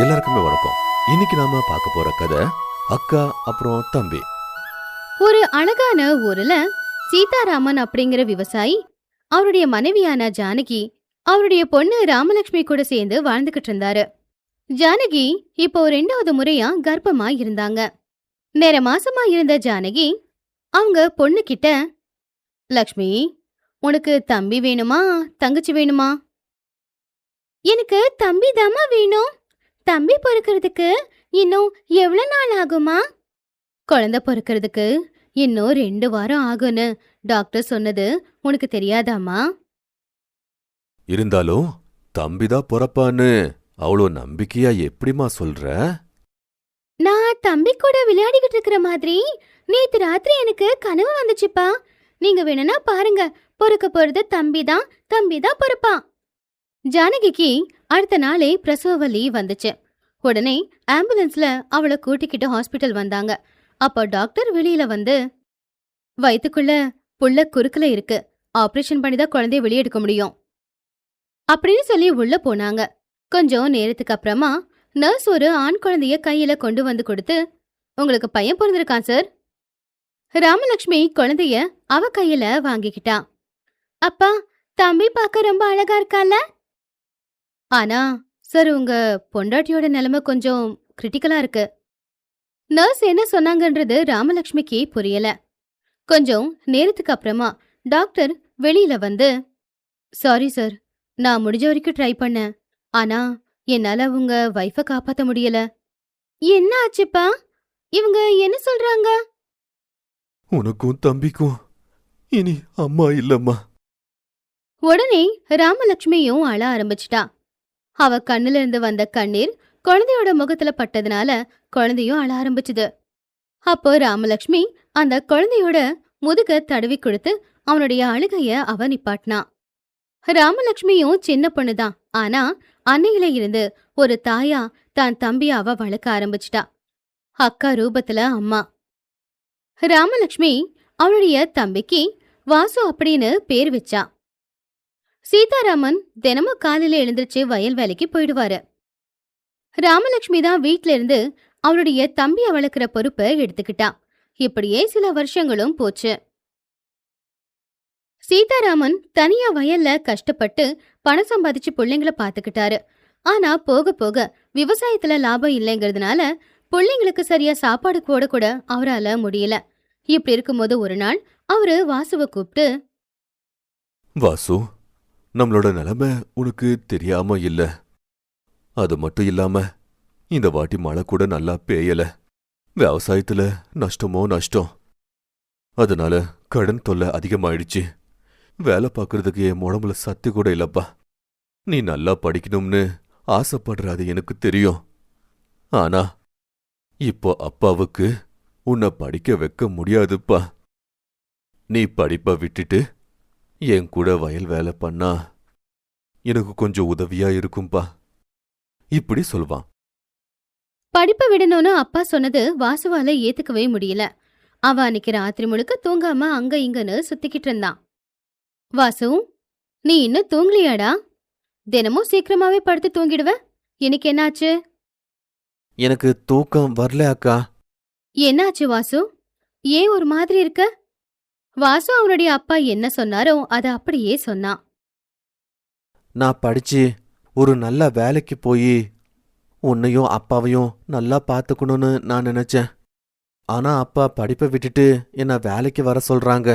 எல்லாருக்குமே வணக்கம். இன்னைக்கு நாம பார்க்க போற கதை அக்கா அப்புறம் தம்பி. ஒரு அழகான ஊர்ல சீதாராமன் அப்படிங்கிற விவசாயி அவருடைய மனைவியான ஜானகி அவருடைய பொண்ணு ராமலட்சுமி கூட சேர்ந்து வாழ்ந்துகிட்டு இருந்தாரு. ஜானகி இப்போ 2வது முறையா கர்ப்பமா இருந்தாங்க. நேர மாசமா இருந்த ஜானகி அவங்க பொண்ணு கிட்ட, லக்ஷ்மி, உனக்கு தம்பி வேணுமா தங்கச்சி வேணுமா? எனக்கு தம்பி தாமா வேணும். தம்பி பொறுக்கிறதுக்கு இன்னும் எவ்வளவு நாள் ஆகுமா? குழந்தை பொறுக்கிறதுக்கு இன்னும் 2 வாரம் ஆகும்னு டாக்டர் சொன்னது உனக்கு தெரியாதாமா? இருந்தாலும் தம்பிதான் பொறப்பான்னு அவ்வளோ நம்பிக்கையா எப்படிமா சொல்ற? நான் தம்பி கூட விளையாடிக்கிட்டு இருக்கிற மாதிரி நேத்து ராத்திரி எனக்கு கனவு வந்துச்சுப்பா. நீங்க வேணும்னா பாருங்க, பொறுக்க போறது தம்பி தான் பொறுப்பான். ஜானகிக்கு அடுத்த நாளே பிரசவ வலி வந்துச்சு. உடனே ஆம்புலன்ஸ்ல அவளை கூட்டிக்கிட்டு ஹாஸ்பிட்டல் வந்தாங்க. அப்போ டாக்டர் வெளியில வந்து, வயித்துக்குள்ள புள்ள குறுக்கல இருக்கு, ஆபரேஷன் பண்ணிதான் குழந்தைய வெளியெடுக்க முடியும் அப்படின்னு சொல்லி உள்ள போனாங்க. கொஞ்சம் நேரத்துக்கு அப்புறமா நர்ஸ் ஒரு ஆண் குழந்தைய கையில கொண்டு வந்து கொடுத்து, உங்களுக்கு பையன் பிறந்திருக்கான் சார். ராமலட்சுமி குழந்தைய அவ கையில வாங்கிக்கிட்டா. அப்பா, தம்பி பார்க்க ரொம்ப அழகா இருக்கால. ஆனா சார், உங்க பொண்டாட்டியோட நிலைமை கொஞ்சம் கிரிட்டிக்கலா இருக்கு. நர்ஸ் என்ன சொன்னாங்கன்றது ராமலட்சுமிக்கு புரியல. கொஞ்சம் நேரத்துக்கு அப்புறமா டாக்டர் வெளியில வந்து, சாரி சார், நான் முடிஞ்ச வரைக்கும் ட்ரை பண்ணேன். ஆனா என்னால உங்க வைஃபை காப்பாத்த முடியல. என்ன ஆச்சுப்பா? இவங்க என்ன சொல்றாங்க? உனக்கும் தம்பிக்கும் இனி அம்மா இல்லம்மா. உடனே ராமலட்சுமியும் அழ ஆரம்பிச்சிட்டா. அவ கண்ணுல இருந்து வந்த கண்ணீர் குழந்தையோட முகத்துல பட்டதுனால குழந்தையும் அழ ஆரம்பிச்சுது. அப்போ ராமலட்சுமி அந்த குழந்தையோட முதுக தடவி கொடுத்து அவனுடைய அழுகைய அவ நிப்பாட்டினா. ராமலட்சுமியும் சின்ன பொண்ணுதான். ஆனா அன்னையில இருந்து ஒரு தாயா தான் தம்பிய அவ வளர்க்க ஆரம்பிச்சிட்டா. அக்கா ரூபத்துல அம்மா. ராமலட்சுமி அவளுடைய தம்பிக்கு வாசு அப்படின்னு பேர் வச்சா. சீதாராமன் தினமும் காலையில எழுந்திருச்சு வயல் வேலைக்கு போயிடுவாரு. ராமலட்சுமி தான் வீட்ல இருந்து அவளுடைய தம்பிய வளர்க்கிற பொறுப்பை எடுத்துக்கிட்டா. இப்படியே சில வருஷங்களும் போச்சு. சீதாராமன் தனியா வயல்ல கஷ்டப்பட்டு பணம் சம்பாதிச்சு பிள்ளைங்கள பாத்துக்கிட்டாரு. ஆனா போக போக விவசாயத்துல லாபம் இல்லைங்கிறதுனால பிள்ளைங்களுக்கு சரியா சாப்பாடு போட கூட அவரால முடியல. இப்படி இருக்கும்போது ஒரு நாள் அவரு வாசுவை கூப்பிட்டு, வாசு, நம்மளோட நிலைமை உனக்கு தெரியாம இல்ல. அது மட்டும் இல்லாம இந்த வாட்டி மழை கூட நல்லா பெய்யல. விவசாயத்துல நஷ்டமோ நஷ்டம். அதனால கடன் தொல்லை அதிகமாயிடுச்சு. வேலை பார்க்கறதுக்கு என் உடம்புல சத்து கூட இல்லப்பா. நீ நல்லா படிக்கணும்னு ஆசைப்படுறாது எனக்கு தெரியும். ஆனா இப்போ அப்பாவுக்கு உன்னை படிக்க வைக்க முடியாதுப்பா. நீ படிப்பை விட்டுட்டு என் கூட வயல் வேலை பண்ணா எனக்கு கொஞ்சம் உதவியா இருக்கும்பா இப்படி சொல்வான். படிப்பை விடணும்னு அப்பா சொன்னது வாசுவால ஏத்துக்கவே முடியல. அவ அன்னைக்கு ராத்திரி முழுக்க தூங்காம அங்க இங்கன்னு சுத்திக்கிட்டு இருந்தான். வாசு, நீ இன்னும் தூங்கலையாடா? தினமும் சீக்கிரமாவே படுத்து தூங்கிடுவ. இன்னைக்கு என்னாச்சு? எனக்கு தூக்கம் வரல அக்கா. என்னாச்சு வாசு? ஏன் ஒரு மாதிரி இருக்க? வாசு அவனுடைய அப்பா என்ன சொன்னாரோ அத அப்படியே சொன்னான். நான் படிச்சு ஒரு நல்ல வேலைக்கு போய் உன்னையும் அப்பாவையும் நல்லா பார்த்துக்கணும்னு நான் நினைச்சேன். ஆனா அப்பா படிப்பை விட்டுட்டு என்ன வேலைக்கு வர சொல்றாங்க.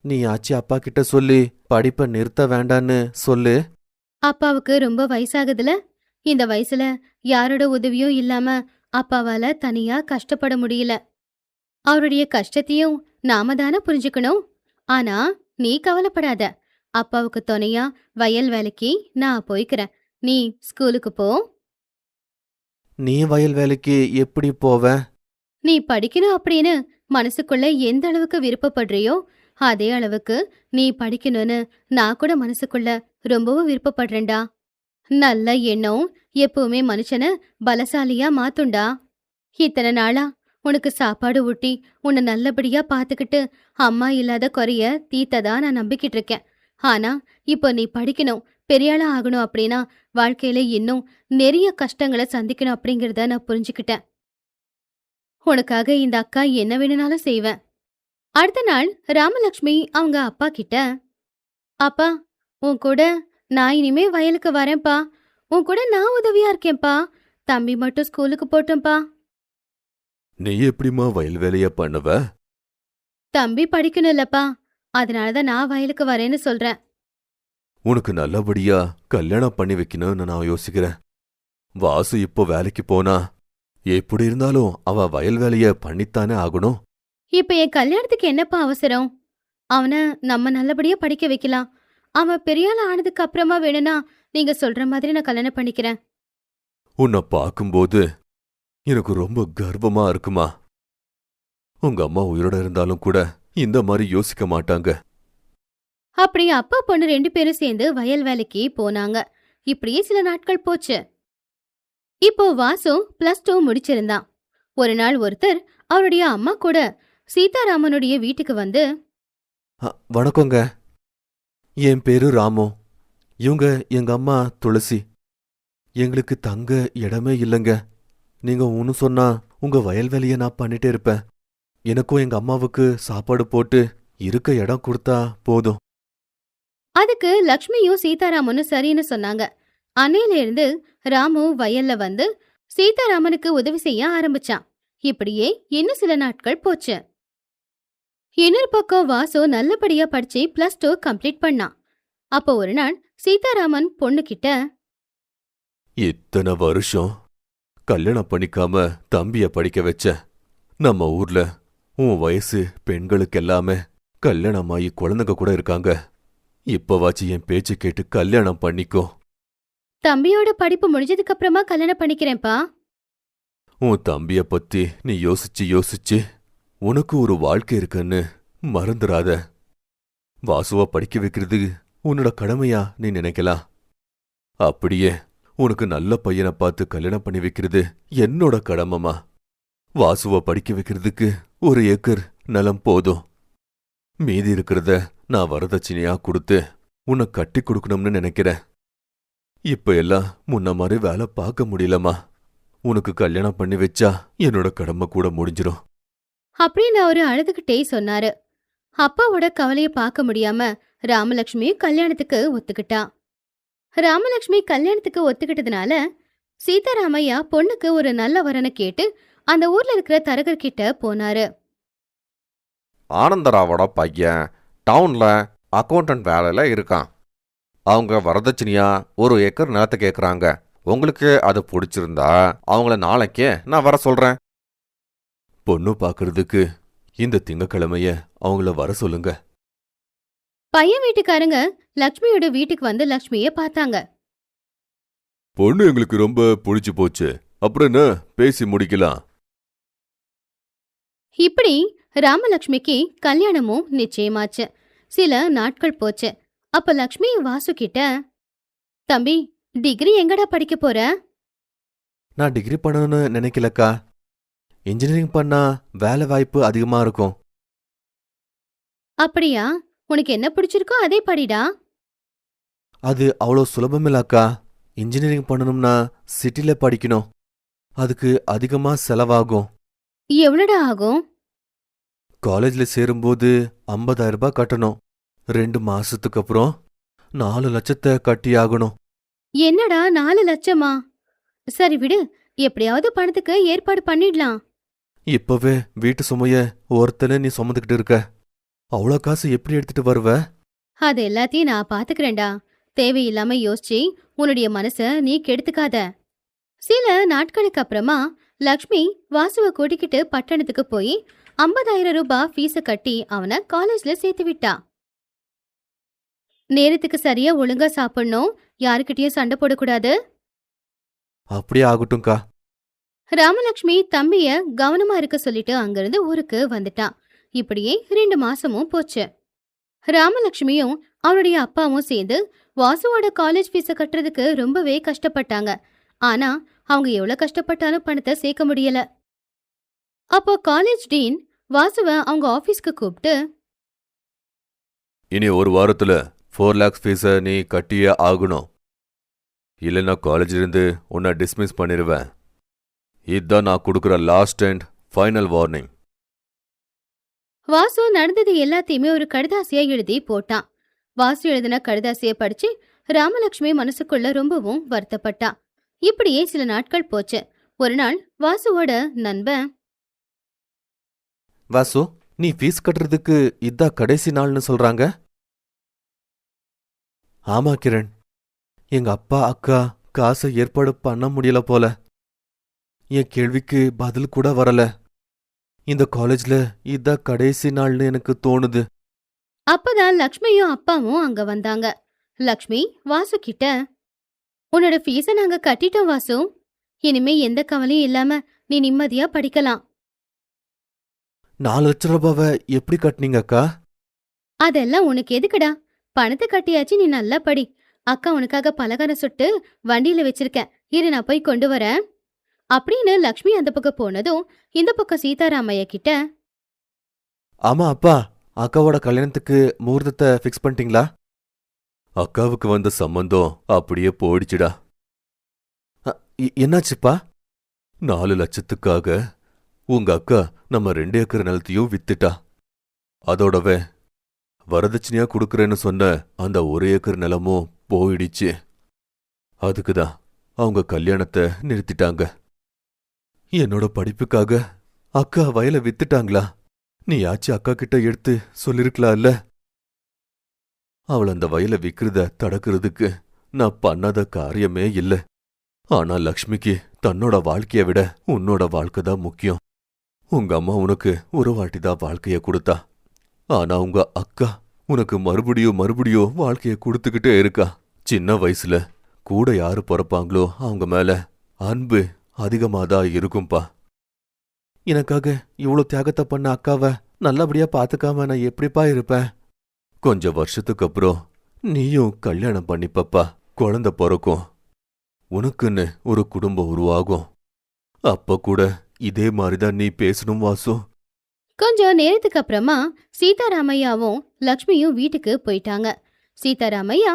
நீ ஆச்சு அப்பா கிட்ட சொல்லி படிப்பை நிறுத்த வேண்டான்னு சொல்லு. அப்பாவுக்கு ரொம்ப வயசாகுதுல. இந்த வயசுல யாரோட உதவியும் இல்லாம அப்பாவால தனியா கஷ்டப்பட முடியல. அவருடைய கஷ்டத்தையும் நாம தானே புரிஞ்சுக்கணும். ஆனா நீ கவலைப்படாத. அப்பாவுக்கு துணையா வயல் வேலைக்கு நான் போய்க்கிறேன். நீ ஸ்கூலுக்கு போ. நீ வயல் வேலைக்கு எப்படி போவ? நீ படிக்கணும் அப்படின்னு மனசுக்குள்ள எந்த அளவுக்கு விருப்பப்படுறியோ அதே அளவுக்கு நீ படிக்கணும்னு நான் கூட மனசுக்குள்ள ரொம்பவும் விருப்பப்படுறேன்டா. நல்ல எண்ணம் எப்பவுமே மனுஷனை பலசாலியா மாத்துண்டா. இத்தனை நாளா உனக்கு சாப்பாடு ஊட்டி உன்னை நல்லபடியா பாத்துக்கிட்டு அம்மா இல்லாத குறைய தீத்ததா நான் நம்பிக்கிட்டு இருக்கேன். ஆனா இப்போ நீ படிக்கணும், பெரியாளா ஆகணும் அப்படின்னா வாழ்க்கையில இன்னும் நிறைய கஷ்டங்களை சந்திக்கணும் அப்படிங்கறத நான் புரிஞ்சுக்கிட்டேன். உனக்காக இந்த அக்கா என்ன வேணும்னாலும் செய்வேன். அடுத்த நாள் ராமலட்சுமி அவங்க அப்பா கிட்ட, அப்பா, உன் கூட நான் இனிமே வயலுக்கு வரேன்ப்பா. உன் கூட நான் உதவியா இருக்கேன்ப்பா. தம்பி மட்டும் ஸ்கூலுக்கு போட்டும்பா. நீ எப்படிம்மா வயல் வேலைய பண்ணுவ? தம்பி படிக்கணும் இல்லப்பா, அதனாலதான் நான் வயலுக்கு வரேன்னு சொல்றேன். உனக்கு நல்லபடியா கல்யாணம் பண்ணி வைக்கணும்னு நான் யோசிக்கிறேன். வாசு இப்போ வேலைக்கு போனா எப்படி இருந்தாலும் அவ வயல் வேலைய பண்ணித்தானே ஆகணும். இப்ப என் கல்யாணத்துக்கு என்னப்பா அவசரம்? அவனை நம்ம நல்லபடியா படிக்க வைக்கலாம். அவன் பெரியாள ஆனதுக்கு அப்புறமா வேணும்னா நீங்க சொல்ற மாதிரி நான் கல்யாணம் பண்ணிக்கிறேன். உன்னை பார்க்கும்போது எனக்கு ரொம்ப கர்வமா இருக்குமா. உங்க அம்மா உயிரோட இருந்தாலும் கூட இந்த மாதிரி யோசிக்க மாட்டாங்க. அப்படி அப்பா பொண்ணு 2 பேரும் சேர்ந்து வயல் வேலைக்கு போனாங்க. இப்படியே சில நாட்கள் போச்சு. இப்போ வாசு +2 முடிச்சிருந்தான். ஒரு நாள் ஒருத்தர் அவருடைய அம்மா கூட சீதாராமனுடைய வீட்டுக்கு வந்து, வணக்கங்க, என் பேரு ராமு. இவங்க எங்க அம்மா துளசி. எங்களுக்கு தங்க இடமே இல்லைங்க. நீங்க ஒன்னு சொன்னா உங்க வயல் வேலைய நான் பண்ணிட்டே இருப்பேன். எனக்கும் எங்க அம்மாவுக்கு சாப்பாடு போட்டு இருக்க இடம் கொடுத்தா போதும். அதுக்கு லக்ஷ்மியும் சீதாராமனும் சரின்னு சொன்னாங்க. அன்னையில இருந்து ராமு வயல்ல வந்து சீதாராமனுக்கு உதவி செய்ய ஆரம்பிச்சான். இப்படியே இன்னும் சில நாட்கள் போச்சு. இன்னொரு பக்கம் வாசு நல்லபடியா படிச்சு +2 கம்ப்ளீட் பண்ணான். அப்போ ஒரு நாள் சீதாராமன் பொண்ணுகிட்ட, இத்தனை வருஷம் கல்யாணம் பண்ணிக்காம தம்பிய படிக்க வச்ச. நம்ம ஊர்ல உன் வயசு பெண்களுக்கெல்லாமே கல்யாணமாயி குழந்தைங்க கூட இருக்காங்க. இப்பவாச்சு என் பேச்சு கேட்டு கல்யாணம் பண்ணிக்கோ. தம்பியோட படிப்பு முடிஞ்சதுக்கு அப்புறமா கல்யாணம் பண்ணிக்கிறேன்ப்பா. உன் தம்பிய பத்தி நீ யோசிச்சு யோசிச்சு உனக்கு ஒரு வாழ்க்கை இருக்குன்னு மறந்துடாத. வாசுவா படிக்க வைக்கிறது உன்னோட கடமையா நீ நினைக்கலாம். அப்படியே உனக்கு நல்ல பையனை பார்த்து கல்யாணம் பண்ணி வைக்கிறது என்னோட கடமைமா. வாசுவ படிக்க வைக்கிறதுக்கு 1 ஏக்கர் நிலம் போதும். மீதி இருக்கிறத நான் வரதட்சணையா கொடுத்து உன்னை கட்டி கொடுக்கணும்னு நினைக்கிறேன். இப்ப எல்லாம் முன்ன மாதிரி வேலை பார்க்க முடியலமா. உனக்கு கல்யாணம் பண்ணி வச்சா என்னோட கடமை கூட முடிஞ்சிடும் அப்படின்னு அவரு அழுதுகிட்டே சொன்னாரு. அப்பாவோட கவலைய பார்க்க முடியாம ராமலட்சுமி கல்யாணத்துக்கு ஒத்துக்கிட்டா. ராமலட்சுமி கல்யாணத்துக்கு ஒத்துக்கிட்டதுனால சீதாராமையா பொண்ணுக்கு ஒரு நல்ல வரனை கேட்டு அந்த ஊர்ல இருக்கிற தரகர் கிட்ட போனாரு. ஆனந்தராவோட பையன் டவுன்ல அக்கௌண்டன்ட் வேலையில இருக்கான். அவங்க வரதட்சணையா 1 ஏக்கர் நிலத்தை கேட்குறாங்க. உங்களுக்கு அது பிடிச்சிருந்தா அவங்கள நாளைக்கே நான் வர சொல்றேன். பொண்ணு பாக்குறதுக்கு இந்த திங்கக்கிழமைய அவங்கள வர சொல்லுங்க. பையன் வீட்டுக்காரங்க லக்ஷ்மியோட வீட்டுக்கு வந்து லக்ஷ்மிய பார்த்தாங்க. பொண்ணு எங்களுக்கு ரொம்ப பிடிச்சு போச்சு. அப்புறம் என்ன, பேசி முடிக்கலாம். இப்படி ராமலட்சுமிக்கு கல்யாணமும் நிச்சயமாச்சு. சில நாட்கள் போச்சு. அப்ப லக்ஷ்மி வாசு கிட்ட, தம்பி, டிகிரி எங்கடா படிக்க போற? நான் டிகிரி பண்ணணும்னு நினைக்கலக்கா. இன்ஜினியரிங் பண்ணா வேலை வாய்ப்பு அதிகமா இருக்கும். அப்படியா? உனக்கு என்ன பிடிச்சிருக்கோ அதே படிடா. அது அவ்வளோ சுலபமில்லாக்கா. இன்ஜினியரிங் பண்ணணும்னா சிட்டில படிக்கணும். அதுக்கு அதிகமா செலவாகும். எவ்வளோடா ஆகும்? காலேஜ்ல சேரும்போது 50,000 ரூபாய் கட்டணும். 2 மாசத்துக்கு அப்புறம் 4 லட்சத்தை கட்டியாகணும். என்னடா 4 லட்சமா? சரி விடு, எப்படியாவது பணத்துக்கு ஏற்பாடு பண்ணிடலாம். இப்பவே வீட்டு சுமைய ஒருத்தனை நீ சுமந்துக்கிட்டு இருக்க. அவ்வளோ காசு எப்படி எடுத்துட்டு வருவ? அது எல்லாத்தையும் நான் பாத்துக்கிறேன்டா. தேவையில்லாம யோசிச்சு உன்னுடைய மனச நீ கெடுத்துக்காத. சில நாட்களுக்கு அப்புறமா லக்ஷ்மி வாசுவ கூட்டிக்கிட்டு பட்டணத்துக்கு போய் 50,000 ரூபாய் ஃபீஸ கட்டி அவனை காலேஜ்ல சேர்த்து விட்டா. நேரத்துக்கு சரியா ஒழுங்கா சாப்பிடணும், யாருக்கிட்டயும் சண்டை போடக்கூடாது. அப்படியே ஆகட்டும்க்கா. ராமலட்சுமி தம்பிய கவனமா இருக்க சொல்லிட்டு அங்கிருந்து ஊருக்கு வந்துட்டான். இப்படியே 2 மாசமும் போச்சு. ராமலட்சுமியும் அவனுடைய அப்பாவும் சேர்ந்து வாசுவோட காலேஜ் ஃபீஸ கட்டுறதுக்கு ரொம்பவே கஷ்டப்பட்டாங்க. ஆனா அவங்க எவ்வளவு கஷ்டப்பட்டாலும் பணத்தை சேர்க்க முடியல. அப்போ காலேஜ் டீன் வாசுவ அவங்க ஆபீஸ்க்கு கூப்பிட்டு, இனி 1 வாரத்துல 4 lakhs ஃபீஸை நீ கட்டியே ஆகணும். இல்லைன்னா காலேஜிலிருந்து உன்னை டிஸ்மிஸ் பண்ணிடுவேன். இதுதான் நான் கொடுக்குற last and final warning. Vasu நடந்தது எல்லாத்தையுமே ஒரு கடிதாசியா எழுதி போட்டான். வாசு எழுதின கடிதாசிய படிச்சு ராமலட்சுமி மனசுக்குள்ள ரொம்பவும் வருத்தப்பட்டா. இப்படியே சில நாட்கள் போச்சு. ஒரு நாள் வாசுவோட நண்பன், வாசு, நீ ஃபீஸ் கட்டுறதுக்கு இதான் கடைசி நாள்னு சொல்றாங்க. ஆமா கிரண், எங்க அப்பா அக்கா காசை ஏற்பாடு பண்ண முடியல போல. என் கேள்விக்கு பதில் கூட வரல. இந்த காலேஜ்ல இதான் கடைசி நாள்னு எனக்கு தோணுது. அப்பதான் லக்ஷ்மியும் அப்பாவும் அங்க வந்தாங்க. லக்ஷ்மி வாசு கிட்ட, உன்னோட ஃபீஸ நாங்க கட்டிட்டோம் வாசு. இனிமே எந்த கவலையும் இல்லாம நீ நிம்மதியா படிக்கலாம். 4 லட்சம் ரூபாவை எப்படி கட்டினீங்க அக்கா? அதெல்லாம் உனக்கு எதுக்குடா? பணத்தை கட்டியாச்சு, நீ நல்லா படி. அக்கா உனக்காக பலகாரம் சுட்டு வண்டியில வச்சிருக்கேன், இரு நான் போய் கொண்டு வரேன் அப்படின்னு லக்ஷ்மி அந்த பக்கம் போனதும் இந்த பக்கம் சீதாராமையா கிட்ட, ஆமா அப்பா, அக்காவோட கல்யாணத்துக்கு முகூர்த்தத்தை ஃபிக்ஸ் பண்ணிட்டீங்களா? அக்காவுக்கு வந்த சம்பந்தம் அப்படியே போயிடுச்சுடா. என்னாச்சுப்பா? 4 லட்சத்துக்காக உங்க அக்கா நம்ம 2 ஏக்கர் நிலத்தையும் வித்துட்டா. அதோடவே வரதட்சணையா கொடுக்கறேன்னு சொன்ன அந்த 1 ஏக்கர் நிலமும் போயிடுச்சு. அதுக்குதான் அவங்க கல்யாணத்தை நிறுத்திட்டாங்க. என்னோட படிப்புக்காக அக்கா வயலை வித்துட்டாங்களா? நீயாச்சும் அக்கா கிட்ட எடுத்து சொல்லிருக்கலாம்ல. அவள் அந்த வயலை விக்கிறத தடுக்கிறதுக்கு நான் பண்ணாத காரியமே இல்ல. ஆனா லக்ஷ்மிக்கு தன்னோட வாழ்க்கைய விட உன்னோட வாழ்க்கை தான் முக்கியம். உங்க அம்மா உனக்கு ஒரு வாட்டிதான் வாழ்க்கைய கொடுத்தா. ஆனா உங்க அக்கா உனக்கு மறுபடியும் வாழ்க்கைய கொடுத்துக்கிட்டே இருக்கா. சின்ன வயசுல கூட யாரு பிறப்பாங்களோ அவங்க மேல அன்பு அதிகமாதான் இருக்கும்பா. எனக்காக இவ்வளோ தியாகத்தை பண்ண அக்காவை நல்லபடியா பாத்துக்காம நான் எப்படிப்பா இருப்பேன்? கொஞ்சம் வருஷத்துக்கு அப்புறம் நீயும் கல்யாணம் பண்ணிப்பப்பா. குழந்தை பிறக்கும், உனக்குன்னு ஒரு குடும்பம் உருவாகும். அப்ப கூட இதே மாதிரிதான் நீ பேசணும் வாசு. கொஞ்சம் நேரத்துக்கு அப்புறமா சீதாராமையாவும் லக்ஷ்மியும் வீட்டுக்கு போயிட்டாங்க. சீதாராமையா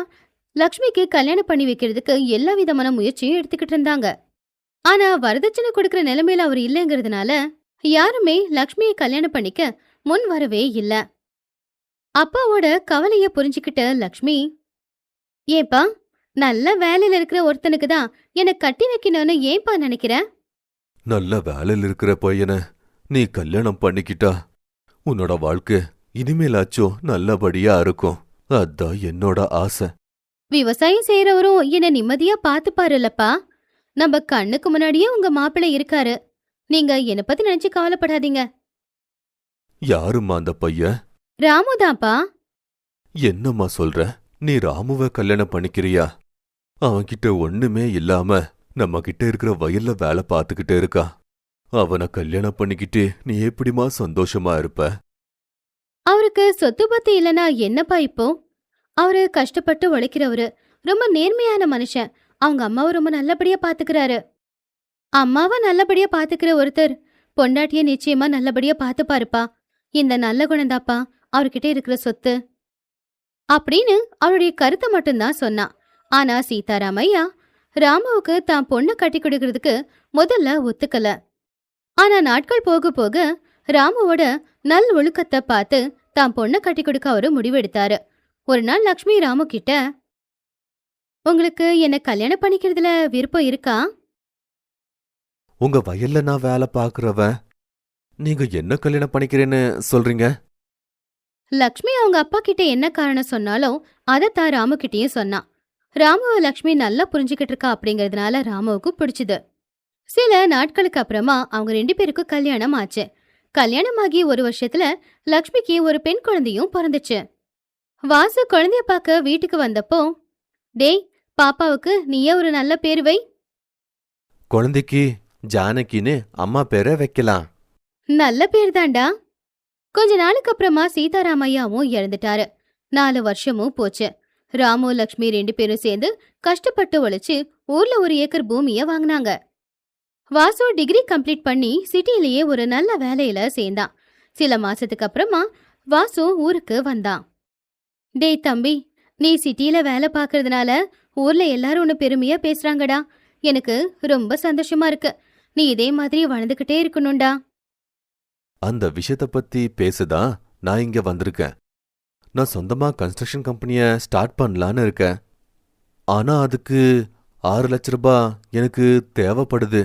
லக்ஷ்மிக்கு கல்யாணம் பண்ணி வைக்கிறதுக்கு எல்லா விதமான முயற்சியும் எடுத்துக்கிட்டு இருந்தாங்க. ஆனா வரதட்சணை கொடுக்கற நிலைமையில அவர் இல்லைங்கிறதுனால யாருமே லக்ஷ்மியை கல்யாணம் பண்ணிக்க முன் வரவே இல்ல. அப்பாவோட கவலைய புரிஞ்சுக்கிட்ட லக்ஷ்மி, ஏப்பா, நல்ல வேலையில இருக்கிற ஒருத்தனுக்கு தான் என்னை கட்டி வைக்கணும்னு ஏன்பா நினைக்கிற? நல்ல வேலையில் இருக்கிற பையனை நீ கல்யாணம் பண்ணிக்கிட்டா உன்னோட வாழ்க்கை இனிமேலாச்சும் நல்லபடியா இருக்கும். அதான் என்னோட ஆசை. விவசாயம் செய்யறவரும் என்ன நிம்மதியா பாத்துப்பாருல்லப்பா. நம்ம கண்ணுக்கு முன்னாடியே உங்க மாப்பிள்ளை இருக்காரு. நீங்க என்ன பத்தி நினைச்சு கவலைப்படாதீங்க. யாரும்மா அந்த பையன்? ராமுதாப்பா. என்னம்மா சொல்ற? நீ ராமுவை கல்யாணம் பண்ணிக்கிறியா? அவன்கிட்ட ஒண்ணுமே இல்லாம நம்ம கிட்ட இருக்கிற வயல்ல வேலை பார்த்துக்கிட்டே இருக்கா. அவனை கல்யாணம் பண்ணிக்கிட்டு நீ எப்படிமா சந்தோஷமா இருப்ப? அவருக்கு சொத்து பத்தி இல்லனா என்னப்பா இப்போ? அவரு கஷ்டப்பட்டு உழைக்கிறவரு, ரொம்ப நேர்மையான மனுஷன். அவங்க அம்மாவை ரொம்ப நல்லபடியா பாத்துக்கிறாரு. அம்மாவை நல்லபடியா பாத்துக்கிற ஒருத்தர் பொண்டாட்டிய நிச்சயமா நல்லபடியா பாத்துப்பாருப்பா. இந்த நல்ல குணந்தாப்பா அவர்கிட்ட இருக்கிற சொத்து அப்படின்னு அவருடைய கருத்தை மட்டும்தான் சொன்னா. ஆனா சீதாராமையா ராமுவுக்கு தான் பொண்ணை கட்டி கொடுக்கறதுக்கு முதல்ல ஒத்துக்கல. ஆனா நாட்கள் போக போக ராமுவோட நல் ஒழுக்கத்தை பார்த்து தான் பொண்ணை கட்டி கொடுக்க அவரு முடிவெடுத்தாரு. ஒரு நாள் லக்ஷ்மி ராமு கிட்ட, உங்களுக்கு என்ன கல்யாணம் பண்ணிக்கிறதுல விருப்பம் இருக்கா? உங்க வயல்ல நான் வேலை பார்க்கறவன், நீங்க என்ன கல்யாணம் பண்ணிக்கிறேன்னு சொல்றீங்க? லக்ஷ்மி அவங்க அப்பா கிட்ட என்ன காரணம் சொன்னாலும் அதைத்தான் ராமு கிட்டயும் சொன்னான். ராமுவை லக்ஷ்மி நல்லா புரிஞ்சுக்கிட்டு இருக்கா அப்படிங்கறதுனால ராமுவுக்கு பிடிச்சது. சில நாட்களுக்கு அப்புறமா அவங்க 2 பேருக்கும் கல்யாணம் ஆச்சு. கல்யாணமாகி 1 வருஷத்துல லக்ஷ்மிக்கு ஒரு பெண் குழந்தையும் பிறந்துச்சு. வாசு குழந்தைய பார்க்க வீட்டுக்கு வந்தப்போ, டேய், பாப்பாவுக்கு நீயே ஒரு நல்ல பேர் வை. குழந்தைக்கு ஜானகின்னு அம்மா பேரை வைக்கலாம். நல்ல பேர் தாண்டா. கொஞ்ச நாளுக்கு அப்புறமா சீதாராமையாவும் இறந்துட்டாரு. 4 வருஷமும் போச்சு. ராமு லக்ஷ்மி 2 பேரும் சேர்ந்து கஷ்டப்பட்டு உழைச்சு ஊர்ல 1 ஏக்கர் பூமிய வாங்கினாங்க. வாசு டிகிரி கம்ப்ளீட் பண்ணி சிட்டிலேயே ஒரு நல்ல வேலையில சேர்ந்தான். சில மாசத்துக்கு அப்புறமா வாசு ஊருக்கு வந்தான். டேய் தம்பி, நீ சிட்டில வேலை பார்க்கறதுனால ஊர்ல எல்லாரும் உன்னை பெருமையா பேசுறாங்கடா. எனக்கு ரொம்ப சந்தோஷமா இருக்கு. நீ இதே மாதிரி வளர்ந்துகிட்டே இருக்கணும்டா. அந்த விஷயத்த பத்தி பேசதான் நான் இங்க வந்திருக்கேன். நான் சொந்தமா கன்ஸ்ட்ரக்ஷன் கம்பெனிய ஸ்டார்ட் பண்ணலான்னு இருக்கேன். ஆனா அதுக்கு 6 லட்ச ரூபாய் எனக்கு தேவைப்படுது.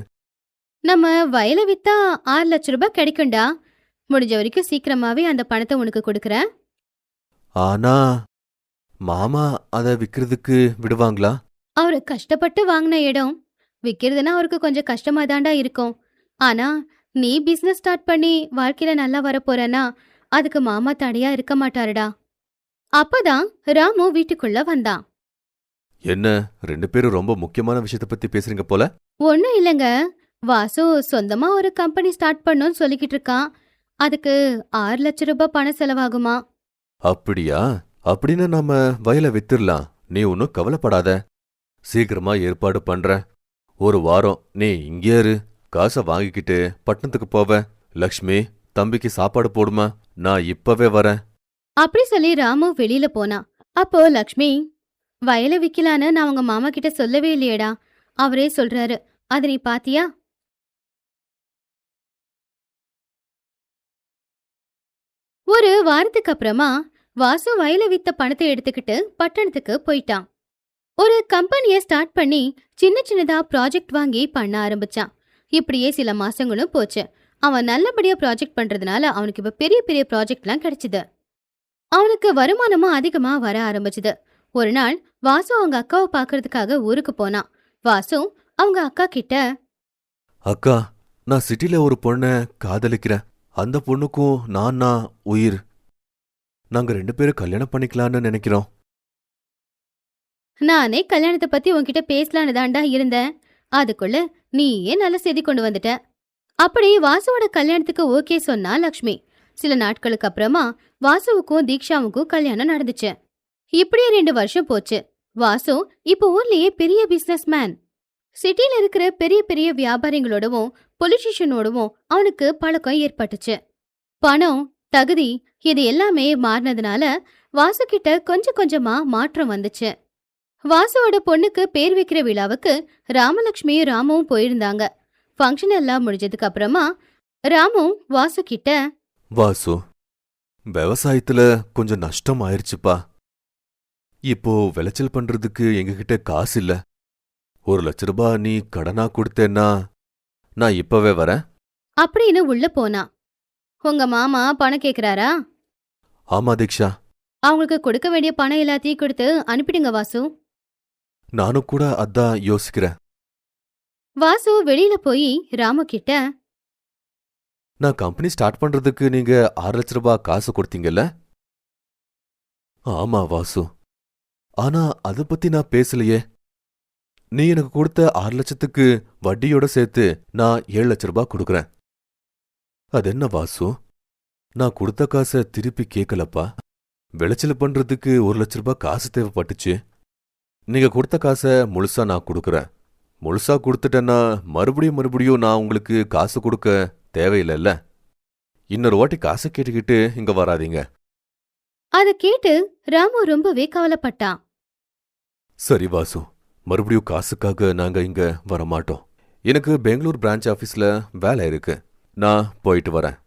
நம்ம வயலை வித்தா 6 லட்ச ரூபாய் கிடைக்கும்டா. முடிஞ்ச வரைக்கும் சீக்கிரமாவே அந்த பணத்தை உனக்கு கொடுக்கறேன். ஆனா மாமா அதை விக்கிறதுக்கு விடுவாங்களா? அவரு கஷ்டப்பட்டு வாங்கின இடம் விக்கிறதுனா அவருக்கு கொஞ்சம் கஷ்டமா தாண்டா இருக்கும். ஆனா நீ பிசினஸ் ஸ்டார்ட் பண்ணி வாழ்க்கையில நல்லா வரப்போறனா அதுக்கு மாமா தடையா இருக்க மாட்டாருடா. அப்பதான் ராமு வீட்டுக்குள்ள வந்தான். என்ன 2 பேரும் ரொம்ப முக்கியமான விஷயத்த பத்தி பேசுறீங்க போல. ஒன்னும் இல்லைங்க, வாசு சொந்தமா ஒரு கம்பெனி ஸ்டார்ட் பண்ணணும்னு சொல்லிக்கிட்டு இருக்கான். அதுக்கு 6 லட்ச ரூபாய் பணம் செலவாகுமா. அப்படியா? அப்படின்னு நாம வயலை வித்துடலாம். நீ ஒன்னும் கவலைப்படாத. சீக்கிரமா ஏற்பாடு பண்றேன். ஒரு வாரம் நீ இங்கே இரு. காசை வாங்கிக்கிட்டு பட்டணத்துக்கு போவேன். லக்ஷ்மி, தம்பிக்கு சாப்பாடு போடுமா, நான் இப்பவே வரேன். அப்படி சொல்லி ராமு வெளியில போனான். அப்போ லக்ஷ்மி, வயலை விக்கலான்னு நான் உங்க மாமா கிட்ட சொல்லவே இல்லையேடா. அவரே சொல்றாரு. அது நீ பாத்தியா? ஒரு வாரத்துக்கு அப்புறமா வாசு வயலை வித்த பணத்தை எடுத்துக்கிட்டு பட்டணத்துக்கு போயிட்டான். ஒரு கம்பெனிய ஸ்டார்ட் பண்ணி சின்ன சின்னதா ப்ராஜெக்ட் வாங்கி பண்ண ஆரம்பிச்சான். இப்படியே சில மாசங்களும் போச்சு. அவன் நல்லபடியா ப்ராஜெக்ட் பண்றதுனால அவனுக்கு இப்ப பெரிய பெரிய ப்ராஜெக்ட்லாம் கிடைச்சது. அவனுக்கு வருமானமும் அதிகமா வர ஆரம்பிச்சது. ஒரு நாள் வாசு அவங்க அக்காவை பாக்குறதுக்காக ஊருக்கு போனான். வாசு அவங்க அக்கா கிட்ட, அக்கா, நான் சிட்டில ஒரு பொண்ணை காதலிக்கிறேன். அந்த பொண்ணுக்கும் நான் உயிர். நாங்க 2 பேரும் கல்யாணம் பண்ணிக்கலான்னு நினைக்கிறோம். நானே கல்யாணத்தை பத்தி உன்கிட்ட பேசலான்னு தாண்டா இருந்தேன். அதுக்குள்ள நீயே நல்ல செய்தி கொண்டு வந்துட்ட. அப்படி வாசுவோட கல்யாணத்துக்கு ஓகே சொன்னா லக்ஷ்மி. சில நாட்களுக்கு அப்புறமா வாசுவுக்கும் தீக்ஷாவுக்கும் கல்யாணம் நடந்துச்சு. இப்படியே 2 வருஷம் போச்சு. வாசு இப்ப ஊர்லயே பெரிய பிசினஸ் மேன். சிட்டில இருக்கிற பெரிய பெரிய வியாபாரிகளோடவும் பொலிட்டிஷியனோடவும் அவனுக்கு பழக்கம் ஏற்பட்டுச்சு. பணம், தகுதி இது எல்லாமே மாறினதுனால வாசு கிட்ட கொஞ்சம் கொஞ்சமா மாற்றம் வந்துச்சு. வாசுவோட பொண்ணுக்கு பேர் வைக்கிற விழாவுக்கு ராமலட்சுமியும் ராமுவும் போயிருந்தாங்க. ஃபங்க்ஷன் எல்லாம் முடிஞ்சதுக்கு அப்புறமா ராமு வாசு கிட்ட, வாசு, விவசாயத்துல கொஞ்சம் நஷ்டம் ஆயிருச்சுப்பா. இப்போ விளைச்சல் பண்றதுக்கு எங்ககிட்ட காசு இல்ல. 1 லட்ச ரூபாய் நீ கடனா கொடுத்தேன்னா நான் இப்பவே வரேன் அப்படின்னு உள்ள போனா. உங்க மாமா பணம் கேக்குறாரா? ஆமா தீக்ஷா. அவங்களுக்கு கொடுக்க வேண்டிய பணம் எல்லாத்தையும் கொடுத்து அனுப்பிடுங்க வாசு. நானும் கூட அதான் யோசிக்கிறேன். வாசு வெளியில போய் ராமு கிட்ட, நான் கம்பெனி ஸ்டார்ட் பண்றதுக்கு நீங்க 6 லட்ச ரூபாய் காசு கொடுத்தீங்கல்ல? ஆமா வாசு. ஆனா அத பத்தி நான் பேசலையே. நீ எனக்கு கொடுத்த 6 லட்சத்துக்கு வட்டியோட சேர்த்து நான் 7 லட்ச ரூபாய் கொடுக்கறேன். அது என்ன வாசு, நான் கொடுத்த காசை திருப்பி கேட்கலப்பா. விளைச்சல் பண்றதுக்கு 1 லட்ச ரூபாய் காசு தேவைப்பட்டுச்சு. நீங்க கொடுத்த காசை முழுசா நான் கொடுக்கறேன். முழுசா கொடுத்துட்டேன்னா மறுபடியும் நான் உங்களுக்கு காசு கொடுக்க தேவையில்லைல்ல. இன்னொரு வாட்டி காசை கேட்டுக்கிட்டு இங்க வராதீங்க. அதை கேட்டு ராமு ரொம்பவே கவலைப்பட்டான். சரி வாசு, மறுபடியும் காசுக்காக நாங்க இங்க வரமாட்டோம். எனக்கு பெங்களூர் பிரான்ச் ஆபீஸ்ல வேலை இருக்கு. நான் போயிட்டு வரேன்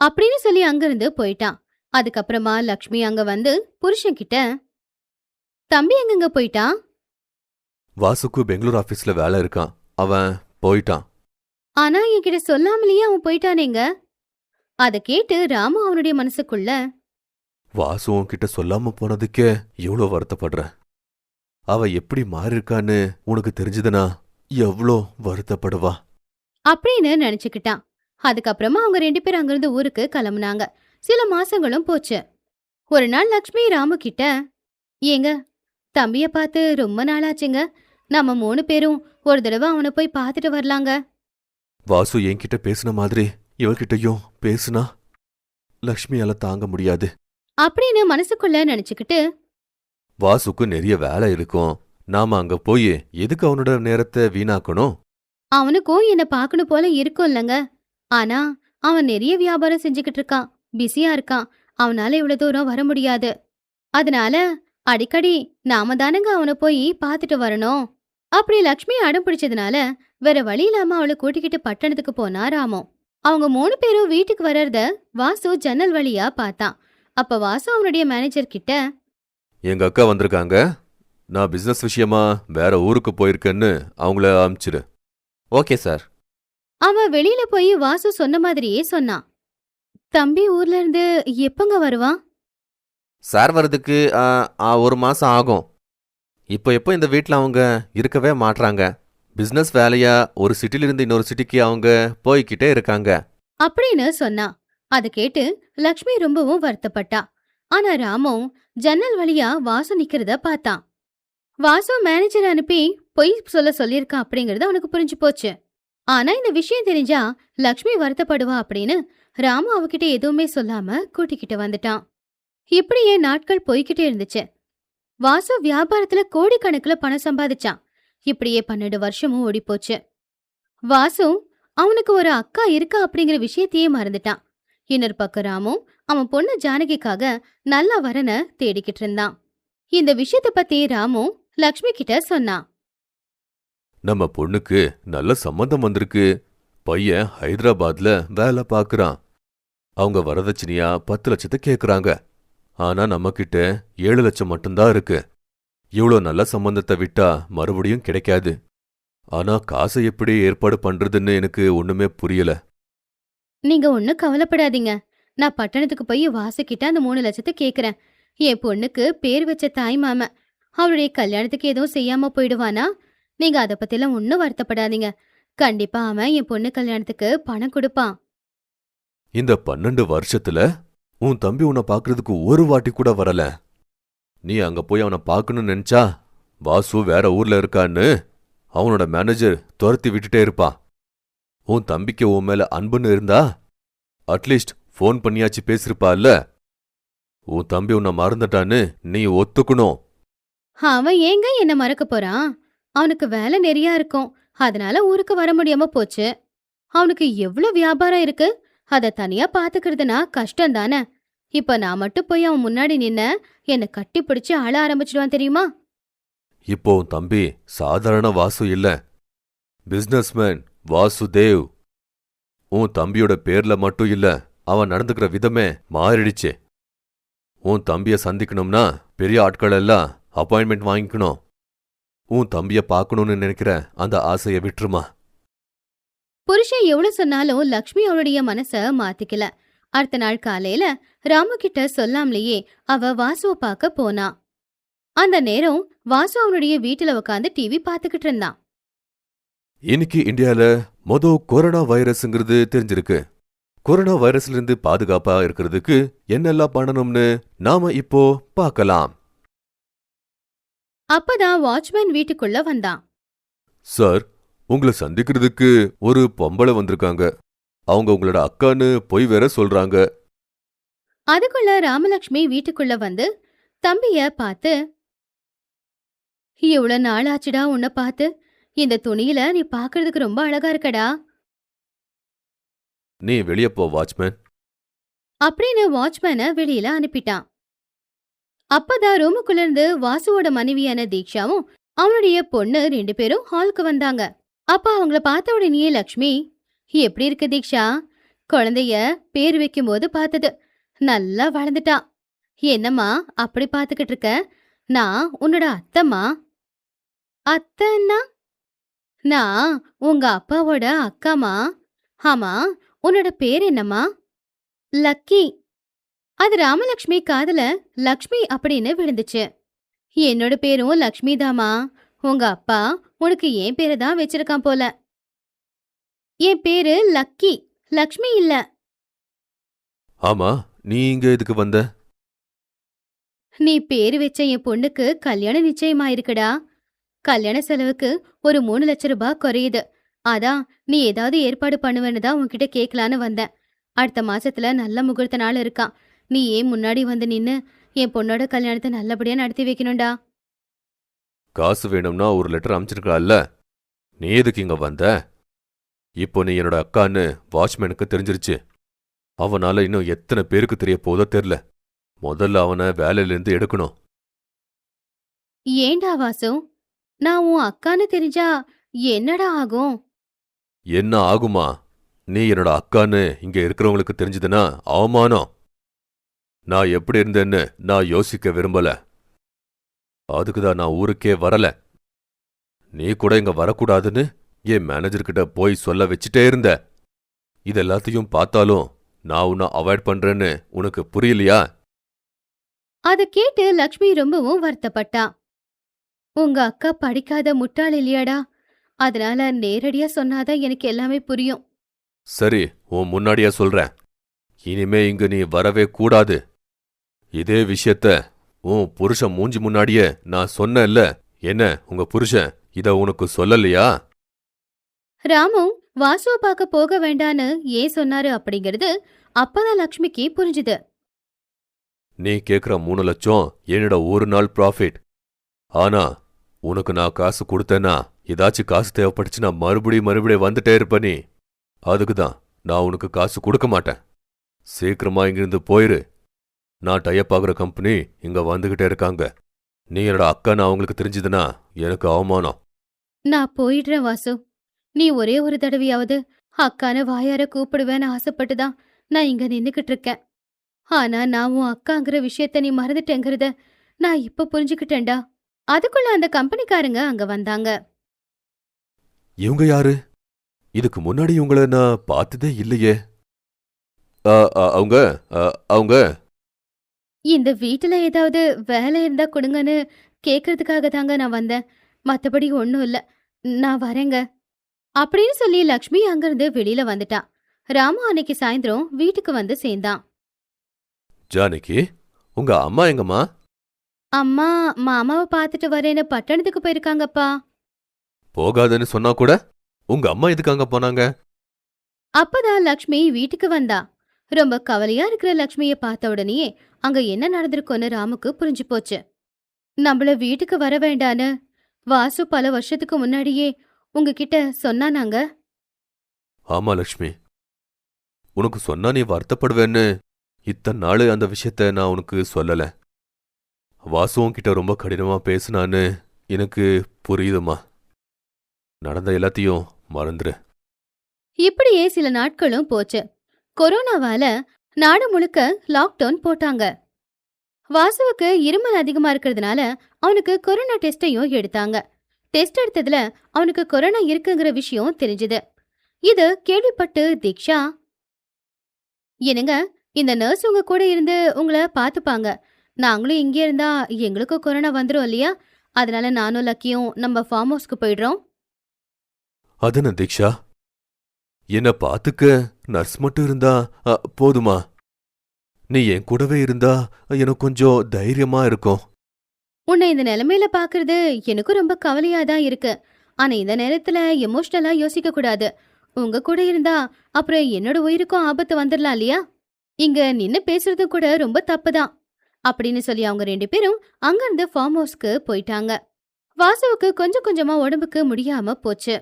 அப்படின்னு சொல்லி அங்கிருந்து போயிட்டான். அதுக்கப்புறமா லக்ஷ்மி அங்க வந்து புருஷன் கிட்ட, தம்பி எங்கங்க போயிட்டான்? வாசுக்கு பெங்களூர் ஆபீஸ்ல வேலை இருக்கான். அவன் போயிட்டான். ஆனா என்கிட்ட சொல்லாமலேயே அவன் போயிட்டானேங்க. அதை கேட்டு ராமு அவனுடைய மனசுக்குள்ள, வாசு உன்கிட்ட சொல்லாம போனதுக்கே எவ்வளோ வருத்தப்படுறேன். அவ எப்படி மாறிருக்கான்னு உனக்கு தெரிஞ்சதுனா எவ்வளோ வருத்தப்படுவா அப்படின்னு நினைச்சுக்கிட்டான். அதுக்கப்புறமா அவங்க 2 பேரும் அங்கிருந்து ஊருக்கு கிளம்புனாங்க. சில மாசங்களும் போச்சு. ஒரு நாள் லக்ஷ்மி ராமு கிட்ட, ஏங்க, தம்பிய பார்த்து ரொம்ப நாளாச்சுங்க. நம்ம 3 பேரும் ஒரு தடவை அவனை போய் பார்த்துட்டு வரலாங்க. வாசு என்கிட்ட பேசின மாதிரி இவகிட்டையும் பேசுனா லக்ஷ்மியால தாங்க முடியாது அப்படின்னு மனசுக்குள்ள நினைச்சுக்கிட்டு, வாசுக்கு நிறைய வேலை இருக்கும். நாம அங்க போய் எதுக்கு அவனோட நேரத்தை வீணாக்கணும்? அவனுக்கும் என்ன பார்க்கணும் போல இருக்கும் இல்லங்க. ஆனா அவன் நிறைய வியாபாரம் செஞ்சுக்கிட்டு இருக்கான், பிஸியா இருக்கான். அவனால இவ்வளவு தூரம் வர முடியாது. அதனால அடிக்கடி நாம தானங்க அவனை போய் பார்த்துட்டு வரணும். அப்படி லக்ஷ்மி அடம் பிடிச்சதுனால வேற வழி இல்லாம அவளை கூட்டிக்கிட்டு பட்டணத்துக்கு போனா ராமு. அவங்க 3 பேரும் வீட்டுக்கு வர்றத வாசு ஜன்னல் வழியா பார்த்தான். அப்ப வாசு அவனுடைய மேனேஜர் கிட்ட, எங்க அக்கா வந்திருக்காங்க. நான் பிசினஸ் விஷயமா வேற ஊருக்கு போயிருக்கேன்னு அவங்கள அனுப்பிச்சிடு. Okay sir. அவன் வெளியில போய் வாசு சொன்ன மாதிரியே சொன்னான். தம்பி ஊர்ல இருந்து எப்பங்க வருவான்? சார் வர்றதுக்கு 1 மாசம் ஆகும். இப்போ இந்த வீட்டில் அவங்க இருக்கவே மாட்றாங்க. பிஸ்னஸ் வேலையா ஒரு சிட்டிலிருந்து இன்னொரு சிட்டிக்கு அவங்க போய்கிட்டே இருக்காங்க. அப்படின்னு சொன்னான். அத கேட்டு லக்ஷ்மி ரொம்பவும் வருத்தப்பட்டா. ஆனா ராமு ஜன்னல் வழியா வாசு நிக்கிறத பார்த்தான். வாசு மேனேஜர் அனுப்பி பொய் சொல்லியிருக்கான் அப்படிங்கறது அவனுக்கு புரிஞ்சு போச்சு. ஆனா இந்த விஷயம் தெரிஞ்சா லக்ஷ்மி வருத்தப்படுவா அப்படின்னு ராமு அவகிட்ட எதுவுமே சொல்லாம கூட்டிக்கிட்டு வந்துட்டான். இப்படியே நாட்கள் போய்கிட்டே இருந்துச்சு. வாசு வியாபாரத்துல கோடிக்கணக்குல பணம் சம்பாதிச்சான். இப்படியே 12 வருஷமும் ஓடிப்போச்சு. வாசு அவனுக்கு ஒரு அக்கா இருக்கா அப்படிங்கிற விஷயத்தையே மறந்துட்டான். இன்னொரு பக்கம் ராமு அவன் பொண்ணு ஜானகிக்காக நல்ல வரனை தேடிக்கிட்டு இருந்தான். இந்த விஷயத்த பத்தி ராமு லக்ஷ்மி கிட்ட சொன்னான். நம்ம பொண்ணுக்கு நல்ல சம்மந்தம் வந்திருக்கு. பையன் ஹைதராபாத்ல வேலை பார்க்கறான். அவங்க வரதட்சணையா 10 லட்சத்தை கேக்குறாங்க. ஆனா நம்மகிட்ட 7 லட்சம் மட்டும்தான் இருக்கு. இவ்ளோ நல்ல சம்பந்தத்தை விட்டா மறுபடியும் கிடைக்காது. ஆனா காசை எப்படி ஏற்பாடு பண்றதுன்னு எனக்கு ஒண்ணுமே புரியல. நீங்க ஒன்னும் கவலைப்படாதீங்க. நான் பட்டணத்துக்கு போய் வாசுகிட்ட அந்த 3 லட்சத்தை கேக்குறேன். என் பொண்ணுக்கு பேர் வச்ச தாய் மாமன். அவளுடைய கல்யாணத்துக்கு எதுவும் செய்யாம போயிடுவானா? நீங்க அத பத்திலாம் ஒன்னும் வருத்தப்படாதீங்க. கண்டிப்பா அவன் என் பொண்ணு கல்யாணத்துக்கு பணம் கொடுப்பான். இந்த 12 வருஷத்துல உன் தம்பி உன்னை பாக்குறதுக்கு ஒரு வாட்டி கூட வரல. நீ அங்க போய் அவனை பார்க்கணும்னு நினைச்சா வாசு வேற ஊர்ல இருக்கான்னு அவனோட மேனேஜர் துரத்தி விட்டுட்டே இருப்பான். உன் தம்பிக்கு உன் மேல அன்புன்னு இருந்தா அட்லீஸ்ட் ஃபோன் பண்ணியாச்சு பேசிருப்பால்ல. உன் தம்பி உன்னை மறந்துட்டான்னு நீ ஒத்துக்கணும். அவன் ஏங்க என்ன மறக்க போறான்? அவனுக்கு வேலை நிறைய இருக்கும். அதனால ஊருக்கு வர முடியாம போச்சு. அவனுக்கு எவ்வளவு வியாபாரம் இருக்கு. அத தனியா பாத்துக்கிறதுனா கஷ்டம் தானே. இப்ப நான் மட்டும் போய் அவன் முன்னாடி நின்ன என்ன கட்டி பிடிச்சு அழ ஆரம்பிச்சிடுவான் தெரியுமா? இப்போ உன் தம்பி சாதாரண வாசு இல்ல, பிசினஸ்மேன் வாசுதேவ். உன் தம்பியோட பேர்ல மட்டும் இல்ல, அவன் நடந்துக்கிற விதமே மாறிடுச்சு. உன் தம்பிய சந்திக்கணும்னா பெரிய ஆட்கள் எல்லாம் அப்பாயின்மெண்ட் வாங்கிக்கணும். உன் தம்பிய பார்க்கணும்னு நினைக்கிற அந்த ஆசைய விட்டுருமா. புருஷன் எவ்வளவு சொன்னாலும் லக்ஷ்மி அவளுடைய மனச மாத்திக்கல. அடுத்த நாள் காலையில ராமு கிட்ட சொல்லாமலேயே அவ வாசுவ பார்க்க போனா. அந்த நேரம் வாசு அவனுடைய வீட்டுல உட்காந்து டிவி பாத்துக்கிட்டு இருந்தான். இன்னைக்கு இந்தியால கொரோனா வைரஸ்ங்கிறது தெரிஞ்சிருக்கு. கொரோனா வைரஸ்ல இருந்து பாதுகாப்பா இருக்கிறதுக்கு என்னெல்லாம் பண்ணணும்னு நாம இப்போ பார்க்கலாம். அப்பதான் வாட்ச்மேன் வீட்டுக்குள்ள வந்தான். சார், உங்களை சந்திக்கிறதுக்கு ஒரு பொம்பளை வந்திருக்காங்க. அவங்க உங்களோட அக்கான்னு பொய் வேற சொல்றாங்க. அதுக்குள்ள ராமலட்சுமி வீட்டுக்குள்ள வந்து தம்பிய பார்த்து, இவ்வளவு நாள் ஆச்சுடா உன்னை பார்த்து. இந்த துணியில நீ பாக்குறதுக்கு ரொம்ப அழகா இருக்கடா நீ வெளியே போ வாட்ச்மேன் அப்படின்னு வாட்ச்மேனை வெளியில அனுப்பிட்டான். அப்பதான் ரூமுக்குள்ள இருந்து வாசுவோட மனைவியான தீக்ஷாவும் அவனுடைய பொண்ணு 2 பேரும் ஹாலுக்கு வந்தாங்க. அப்ப அவங்கள பார்த்த உடனே லக்ஷ்மி, எப்படி இருக்கு தீக்ஷா? குழந்தைய பேர் வைக்கும் போது பார்த்தது நல்லா வளர்ந்துட்டா. என்னம்மா அப்படி பாத்துக்கிட்டு இருக்க? நான் உன்னோட அத்தம்மா. அத்தன்னா? நான் உங்க அப்பாவோட அக்காமா. ஆமா, உன்னோட பேர் என்னம்மா? லக்கி. அது ராமலக்ஷ்மி காதுல லக்ஷ்மி அப்படின்னு விழுந்துச்சு. என்னோட பேரும் லக்ஷ்மி தாமா. உங்க அப்பா உனக்கு என் பேரை தான் வச்சிருக்கான் போல. என் பேரு லக்கி, லக்ஷ்மி இல்ல. ஆமா, நீ இங்க எதுக்கு வந்த? நீ பேரு வச்ச என் பொண்ணுக்கு கல்யாணம் நிச்சயமாயிருக்குடா. கல்யாண செலவுக்கு ஒரு 3 லட்சம் ரூபாய் குறையுது. அதான் நீ ஏதாவது ஏற்பாடு பண்ணுவேன்னு தான் உன்கிட்ட கேட்கலான்னு வந்தேன். அடுத்த மாசத்துல நல்ல முகூர்த்த நாள் இருக்கான். நீ ஏன் முன்னாடி வந்து நின்னு என் பொண்ணோட கல்யாணத்தை நல்லபடியா நடத்தி வைக்கணும்டா. காசு வேணும்னா ஒரு லெட்டர் அனுப்பிச்சிருக்கலாம்ல. நீ எதுக்கு இங்க வந்த? இப்போ நீ என்னோட அக்கான்னு வாட்ச்மேனுக்கு தெரிஞ்சிருச்சு. அவனால இன்னும் எத்தனை பேருக்கு தெரிய போதோ தெரியல. முதல்ல அவனை வேலையிலேருந்து எடுக்கணும். ஏண்டா வாசு, நான் உன் அக்கான்னு தெரிஞ்சா என்னடா ஆகும்? என்ன ஆகுமா? நீ என்னோட அக்கான்னு இங்க இருக்கிறவங்களுக்கு தெரிஞ்சதுன்னா அவமானம். நான் எப்படி இருந்தேன்னு நான் யோசிக்க விரும்பல. அதுக்குதான் நான் ஊருக்கே வரல. நீ கூட இங்க வரக்கூடாதுன்னு என் மேனேஜர்கிட்ட போய் சொல்ல வச்சுட்டே இருந்த. இதெல்லாத்தையும் பார்த்தாலும் நான் உன்னை அவாய்ட் பண்றேன்னு உனக்கு புரியலையா? அத கேட்டு லக்ஷ்மி ரொம்பவும் வருத்தப்பட்டா. உங்க அக்கா படிக்காத முட்டாள் இல்லையாடா, அதனால நேரடியா சொன்னாதான் எனக்கு எல்லாமே புரியும். சரி, உன் முன்னாடியே சொல்றேன். இனிமே இங்க நீ வரவே கூடாது. இதே விஷயத்த உன் புருஷன் மூஞ்சி முன்னாடியே நான் சொன்னேன்ல. என்ன உங்க புருஷன் இத உனக்கு சொல்லலையா? ராமு வாசுவ பார்க்க போக வேண்டான்னு ஏன் சொன்னாரு அப்படிங்கறது அப்பதான் லக்ஷ்மிக்கு புரிஞ்சுது. நீ கேக்குற 3 லட்சம் என்னோட ஒரு நாள் ப்ராஃபிட். ஆனா உனக்கு நான் காசு கொடுத்தேன்னா ஏதாச்சும் காசு தேவைப்பட்டுச்சுன்னா மறுபடியும் வந்துட்டே இருப்ப நீ. அதுக்குதான் நான் உனக்கு காசு கொடுக்க மாட்டேன். சீக்கிரமா இங்கிருந்து போயிரு. நான் டைப் ஆகுற கம்பெனி இங்க வந்துகிட்டே இருக்காங்க. நீ என்னோட அக்கான்னு அவங்களுக்கு தெரிஞ்சதுன்னா எனக்கு அவமானம். நான் போயிடுறேன் வாசு. நீ ஒரே ஒரு தடவையாவது அக்கான வாயார கூப்பிடுவேன்னு ஆசைப்பட்டுதான் நான் இங்க நின்னுக்கிட்டு இருக்கேன். ஆனா நான் உன் அக்காங்கிற விஷயத்த நீ மறந்துட்டேங்கிறத நான் இப்ப புரிஞ்சுக்கிட்டேன்டா. அதுக்குள்ள அந்த கம்பெனிக்காரங்க அங்க வந்தாங்க. இவங்க யாரு? இதுக்கு முன்னாடி இவங்கள நான் பார்த்ததே இல்லையே. அ, அ, அவங்க அ, அவங்க இந்த வீட்டுல ஏதாவது வேலை இருந்தா கொடுங்கன்னு கேக்குறதுக்காக தாங்க நான் வந்தேன். மத்தபடி ஒண்ணும் இல்ல. நான் வரேங்க அப்படின்னு சொல்லி லக்ஷ்மி அங்கிருந்து வெளியில வந்துட்டா. ராமு அன்னைக்கு சாயந்தரம் வீட்டுக்கு வந்து சேர்ந்தான். ஜானகி, உங்க அம்மா எங்கம்மா? அம்மா மாமாவை பார்த்துட்டு வரேன்னு பட்டணத்துக்கு போயிருக்காங்கப்பா. போகாதன்னு சொன்னா கூட உங்க அம்மா எதுக்கு அங்க போனாங்க? அப்பதான் லக்ஷ்மி வீட்டுக்கு வந்தா. ரொம்ப கவலையா இருக்கிற லக்ஷ்மிய பார்த்த உடனேயே அங்க என்ன நடந்திருக்கும்னு ராமுக்கு புரிஞ்சு போச்சு. நம்மள வீட்டுக்கு வர வேண்டான்னு வாசு பல வருஷத்துக்கு முன்னாடியே உங்ககிட்ட சொன்னானாங்க. ஆமா லக்ஷ்மி, உனக்கு சொன்னா நீ வருத்தப்படுவேன்னு இத்தனை நாள் அந்த விஷயத்த நான் உனக்கு சொல்லல. வாசுவும் கிட்ட ரொம்ப கடினமா பேசுனான்னு எனக்கு புரியுதுமா. நடந்த எல்லாத்தையும் மறந்துரு. இப்படியே சில நாட்களும் போச்சு. கொரோனாவால நாடு முழுக்க லாக்டவுன் போட்டாங்க. வாசுவுக்கு இருமல் அதிகமா இருக்கிறதுனால அவனுக்கு கொரோனா டெஸ்டையும் எடுத்தாங்க. டெஸ்ட் எடுத்ததுல அவனுக்கு கொரோனா இருக்குங்கிற விஷயம் தெரிஞ்சது. இது கேள்விப்பட்டு தீக்ஷா, என்னங்க, இந்த நர்ஸ் உங்க கூட இருந்து உங்களை பாத்துப்பாங்க. நாங்களும் இங்கே இருந்தா எங்களுக்கும் கொரோனா வந்துரும் இல்லையா? அதனால நானும் லக்கியும் நம்ம ஃபார்ம் ஹவுஸ்க்கு போயிடுறோம். அதன தீக்ஷா, என்ன பாத்துக்க நர்ஸ் மட்டும் இருந்தா போதுமா? நீ என் கூடவே இருந்தா எனக்கு கொஞ்சம் தைரியமா இருக்கும். உன்னை இந்த நிலைமையில பாக்குறது எனக்கும் ரொம்ப கவலையா தான் இருக்கு. ஆனா இந்த நேரத்துல எமோஷனலா யோசிக்க கூடாது. உங்க கூட இருந்தா அப்புறம் என்னோட உயிருக்கும் ஆபத்து வந்துடலாம் இல்லையா? இங்க நின்னு பேசுறது கூட ரொம்ப தப்புதான் அப்படின்னு சொல்லி அவங்க 2 பேரும் அங்கிருந்து ஃபார்ம் ஹவுஸ்க்கு போயிட்டாங்க. வாசுவுக்கு கொஞ்சம் கொஞ்சமா உடம்புக்கு முடியாம போச்சு.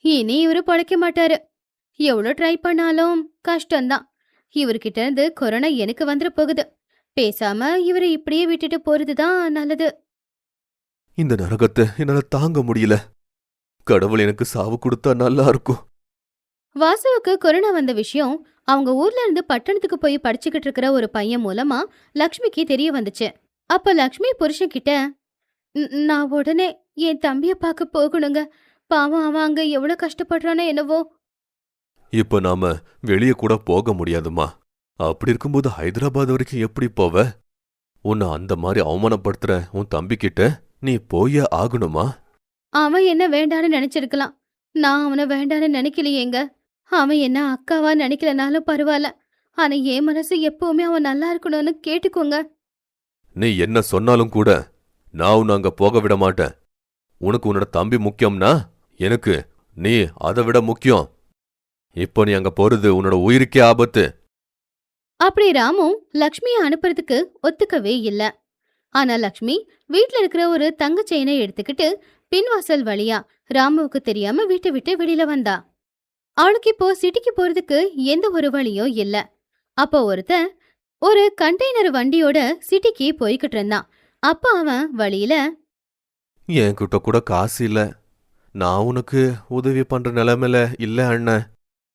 இனி இவரு பொழைக்க மாட்டாரு. எவ்வளவு ட்ரை பண்ணாலும் கஷ்டம்தான். இவர்கிட்ட இருந்து கொரோனா எனக்கு வந்துட போகுது. பேசாம இவரை இப்படியே விட்டுட்டு போறதுதான் நல்லது. இந்த நரகத்தை என்னால தாங்க முடியல. கடவுள் எனக்கு சாவு கொடுத்தா நல்லா இருக்கும். வாசுவுக்கு கொரோனா வந்த விஷயம் அவங்க ஊர்ல இருந்து பட்டணத்துக்கு போய் படிச்சுக்கிட்டு இருக்கிற ஒரு பையன் மூலமா லக்ஷ்மிக்கு தெரிய வந்துச்சு. அப்ப லக்ஷ்மி புருஷன் கிட்ட, நான் உடனே என் தம்பிய பார்க்க போகணுங்க. பாவம் அவன் அங்க எவ்வளவு கஷ்டப்படுறானோ என்னவோ. இப்ப நாம வெளியே கூட போக முடியாதுமா. அப்படி இருக்கும்போது ஹைதராபாத் வரைக்கும் எப்படி போவ? உன்னை அந்த மாதிரி அவமானப்படுத்துற உன் தம்பிக்கிட்ட நீ போயே ஆகணுமா? அவன் என்ன வேண்டான்னு நினைச்சிருக்கலாம். நான் அவனை வேண்டான்னு நினைக்கலையேங்க. அவன் என்ன அக்காவா நினைக்கலனாலும் பரவாயில்ல. ஆனா என் மனசு எப்பவுமே அவன் நல்லா இருக்கணும்னு கேட்டுக்கோங்க. நீ என்ன சொன்னாலும் கூட நான் உன்னை அங்க போக விட மாட்டேன். உனக்கு உன்னோட தம்பி முக்கியம்னா எனக்கு நீ அதை விட முக்கியம். இப்போ நீ அங்க போறது உன்னோட உயிருக்கே ஆபத்து. அப்படி ராமு லக்ஷ்மியை அனுப்புறதுக்கு ஒத்துக்கவே இல்ல. ஆனா லக்ஷ்மி வீட்ல இருக்கிற ஒரு தங்க செயினை எடுத்துக்கிட்டு பின்வாசல் வழியா ராமுவுக்கு தெரியாம வீட்டை விட்டு வெளியில வந்தா. அவளுக்கு இப்போ சிட்டிக்கு போறதுக்கு எந்த ஒரு வழியும் இல்ல. அப்போ ஒருத்தன் ஒரு கண்டெய்னர் வண்டியோட சிட்டிக்கு போய்கிட்டு இருந்தான். அப்ப அவன் வழியில என்கிட்ட கூட காசு இல்ல. நான் உனக்கு உதவி பண்ற நிலைமையில இல்ல அண்ணன்.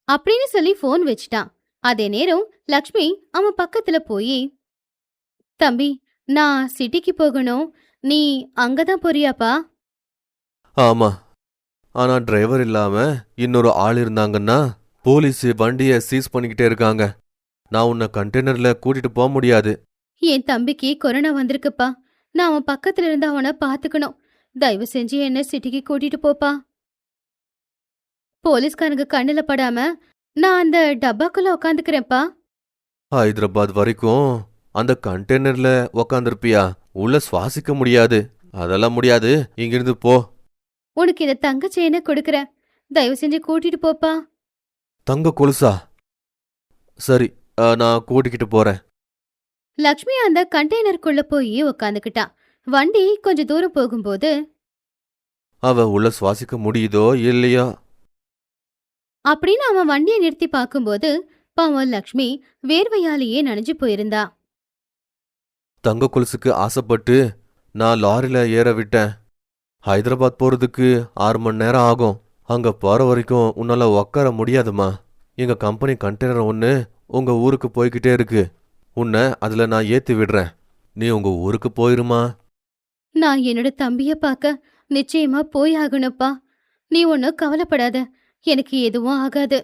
அப்படின்னு சொல்லி போன் வச்சிட்டான். அதே நேரம் லக்ஷ்மி அவன் பக்கத்துல போய், தம்பி, நான் சிட்டிக்கு போகணும், நீ அங்கதான் போறியாப்பா? ஆமா, ஆனா டிரைவர் இல்லாம இன்னொரு ஆள் இருந்தாங்கன்னா போலீஸ் வண்டிய சீஸ் பண்ணிக்கிட்டே இருக்காங்க. நான் உன்னை கண்டெய்னர்ல கூட்டிட்டு போக முடியாது. என் தம்பிக்கு கொரோனா வந்திருக்குப்பா. நான் அவன் பக்கத்துல இருந்து அவனை பாத்துக்கணும். தயவு செஞ்சு என்ன சிட்டிக்கு கூட்டிட்டு போப்பா. போலீஸ்காரங்க கண்ணுல படாம நான் அந்த டப்பாக்குள்ள உக்காந்துக்கிறேன்ப்பா. ஹைதராபாத் வரைக்கும் அந்த கண்டெய்னர்ல உக்காந்துருப்பியா? உள்ள சுவாசிக்க முடியாது. அதெல்லாம் முடியாது, இங்கிருந்து போ. உனக்கு இந்த தங்க செயினை கொடுக்கறேன், தயவு செஞ்சு கூட்டிட்டு போப்பா. தங்க கொலுசா? சரி, நான் கூட்டிக்கிட்டு போறேன். லக்ஷ்மி அந்த கண்டெய்னருக்குள்ள போய் உக்காந்துக்கிட்டா. வண்டி கொஞ்சம் தூரம் போகும்போது அவ உள்ள சுவாசிக்க முடியுதோ இல்லையோ? அப்படின்னு அவன் வண்டியை நிறுத்தி பார்க்கும்போது பாவம் லக்ஷ்மி வேர்வையாலேயே நனைஞ்சு போயிருந்தா. தங்க கொலுசுக்கு ஆசைப்பட்டு நான் லாரில ஏற விட்டேன். ஹைதராபாத் போறதுக்கு 6 மணி நேரம் ஆகும். அங்க போற வரைக்கும் உன்னால உக்கார முடியாதுமா. எங்க கம்பெனி கண்டெய்னர் ஒன்று உங்க ஊருக்கு போய்கிட்டே இருக்கு. உன்னை அதுல நான் ஏத்தி விடுறேன். நீ உங்க ஊருக்கு போயிருமா? நான் என்னோட தம்பிய பார்க்க நிச்சயமா போய் ஆகணுப்பா. நீ ஒன்னும் கவலைப்படாத, எனக்கு எதுவும் ஆகாது.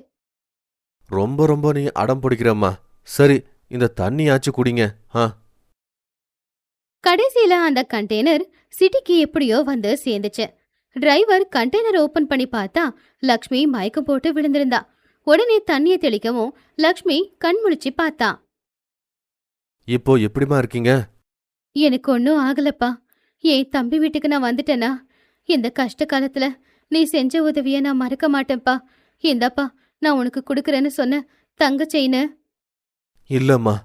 ரொம்ப ரொம்ப நீ அடம் பிடிக்கிறம்மா. சரி, இந்த தண்ணியாச்சு குடிங்க. கடைசியில அந்த கண்டெய்னர் சிட்டிக்கு எப்படியோ வந்து சேர்ந்துச்சு. டிரைவர் கண்டெய்னர் ஓபன் பண்ணி பார்த்தா லக்ஷ்மி மயக்கம் போட்டு விழுந்திருந்தா. உடனே தண்ணியை தெளிக்கவும் லக்ஷ்மி கண் முழிச்சு பார்த்தா. இப்போ எப்படிமா இருக்கீங்க? எனக்கு ஒன்னும் ஆகலப்பா. என் தம்பி வீட்டுக்கு நான் வந்துட்டேனா, இந்த கஷ்ட காலத்துல நீ செஞ்ச உதவிய நான் மறக்க மாட்டேன்ப்பா. இந்தாப்பா, நான் உனக்கு கொடுக்கறேன்னு சொன்ன தங்க செயினு. இல்லம்மா,